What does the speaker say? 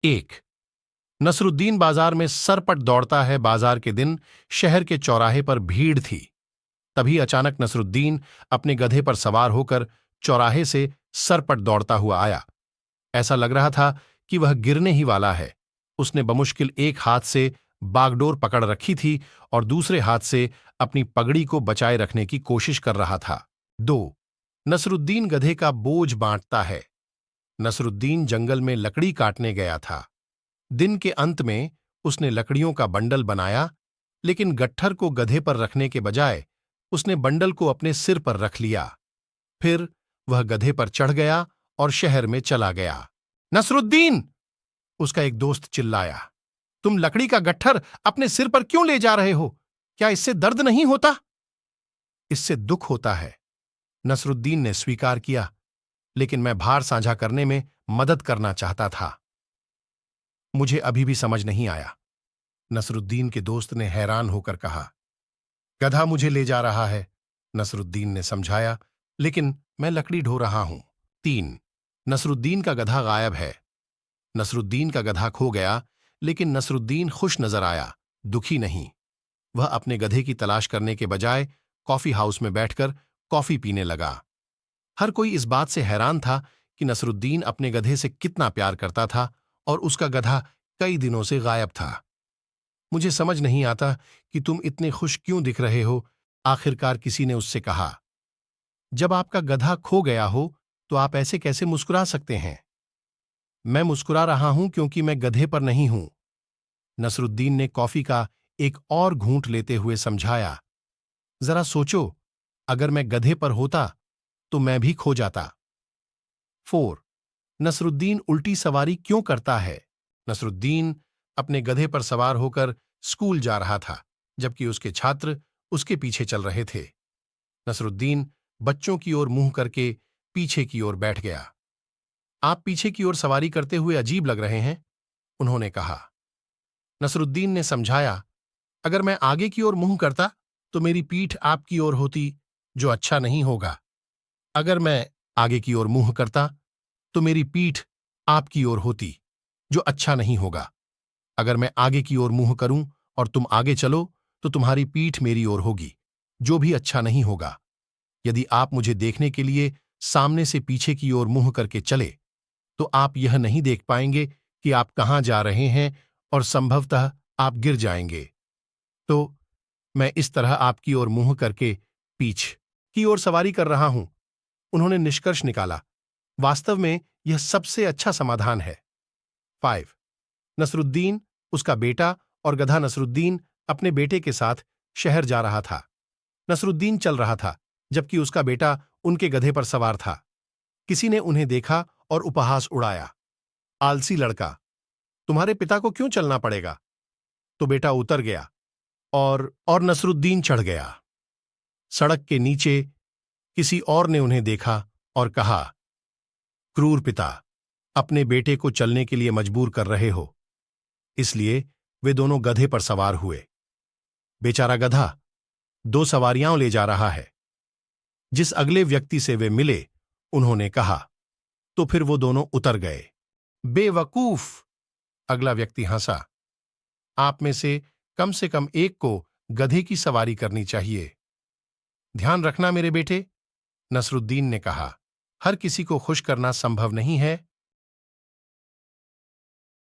एक। नसरुद्दीन बाजार में सरपट दौड़ता है। बाजार के दिन शहर के चौराहे पर भीड़ थी। तभी अचानक नसरुद्दीन अपने गधे पर सवार होकर चौराहे से सरपट दौड़ता हुआ आया। ऐसा लग रहा था कि वह गिरने ही वाला है। उसने बमुश्किल एक हाथ से बागडोर पकड़ रखी थी और दूसरे हाथ से अपनी पगड़ी को बचाए रखने की कोशिश कर रहा था। 2। नसरुद्दीन गधे का बोझ बांटता है। नसरुद्दीन जंगल में लकड़ी काटने गया था। दिन के अंत में उसने लकड़ियों का बंडल बनाया, लेकिन गट्ठर को गधे पर रखने के बजाय उसने बंडल को अपने सिर पर रख लिया। फिर वह गधे पर चढ़ गया और शहर में चला गया। नसरुद्दीन! उसका एक दोस्त चिल्लाया, तुम लकड़ी का गट्ठर अपने सिर पर क्यों ले जा रहे हो? क्या इससे दर्द नहीं होता? इससे दुख होता है, नसरुद्दीन ने स्वीकार किया, लेकिन मैं भार साझा करने में मदद करना चाहता था। मुझे अभी भी समझ नहीं आया, नसरुद्दीन के दोस्त ने हैरान होकर कहा। गधा मुझे ले जा रहा है, नसरुद्दीन ने समझाया, लेकिन मैं लकड़ी ढो रहा हूं। 3। नसरुद्दीन का गधा गायब है। नसरुद्दीन का गधा खो गया, लेकिन नसरुद्दीन खुश नजर आया, दुखी नहीं। वह अपने गधे की तलाश करने के बजाय कॉफी हाउस में बैठकर कॉफी पीने लगा। हर कोई इस बात से हैरान था कि नसरुद्दीन अपने गधे से कितना प्यार करता था और उसका गधा कई दिनों से गायब था। मुझे समझ नहीं आता कि तुम इतने खुश क्यों दिख रहे हो, आखिरकार किसी ने उससे कहा। जब आपका गधा खो गया हो तो आप ऐसे कैसे मुस्कुरा सकते हैं? मैं मुस्कुरा रहा हूं क्योंकि मैं गधे पर नहीं हूं, नसरुद्दीन ने कॉफी का एक और घूंट लेते हुए समझाया। जरा सोचो, अगर मैं गधे पर होता तो मैं भी खो जाता। 4। नसरुद्दीन उल्टी सवारी क्यों करता है? नसरुद्दीन अपने गधे पर सवार होकर स्कूल जा रहा था, जबकि उसके छात्र उसके पीछे चल रहे थे। नसरुद्दीन बच्चों की ओर मुंह करके पीछे की ओर बैठ गया। आप पीछे की ओर सवारी करते हुए अजीब लग रहे हैं, उन्होंने कहा। नसरुद्दीन ने समझाया, अगर मैं आगे की ओर मुंह करता तो मेरी पीठ आपकी ओर होती, जो अच्छा नहीं होगा। अगर मैं आगे की ओर मुंह करता तो मेरी पीठ आपकी ओर होती, जो अच्छा नहीं होगा। अगर मैं आगे की ओर मुंह करूं और तुम आगे चलो तो तुम्हारी पीठ मेरी ओर होगी, जो भी अच्छा नहीं होगा। यदि आप मुझे देखने के लिए सामने से पीछे की ओर मुंह करके चले तो आप यह नहीं देख पाएंगे कि आप कहां जा रहे हैं और संभवतः आप गिर जाएंगे। तो मैं इस तरह आपकी ओर मुंह करके पीछ की ओर सवारी कर रहा हूं, उन्होंने निष्कर्ष निकाला। वास्तव में यह सबसे अच्छा समाधान है। 5। नसरुद्दीन, उसका बेटा और गधा नसरुद्दीन अपने बेटे के साथ शहर जा रहा था। नसरुद्दीन चल रहा था, जबकि उसका बेटा उनके गधे पर सवार था। किसी ने उन्हें देखा और उपहास उड़ाया, आलसी लड़का, तुम्हारे पिता को क्यों चलना पड़ेगा? तो बेटा उतर गया और नसरुद्दीन चढ़ गया। सड़क के नीचे किसी और ने उन्हें देखा और कहा, क्रूर पिता, अपने बेटे को चलने के लिए मजबूर कर रहे हो। इसलिए वे दोनों गधे पर सवार हुए। बेचारा गधा 2 सवारियां ले जा रहा है। जिस अगले व्यक्ति से वे मिले, उन्होंने कहा, तो फिर वो दोनों उतर गए। बेवकूफ! अगला व्यक्ति हंसा। आप में से कम एक को गधे की सवारी करनी चाहिए। ध्यान रखना मेरे बेटे, नसरुद्दीन ने कहा, हर किसी को खुश करना संभव नहीं है,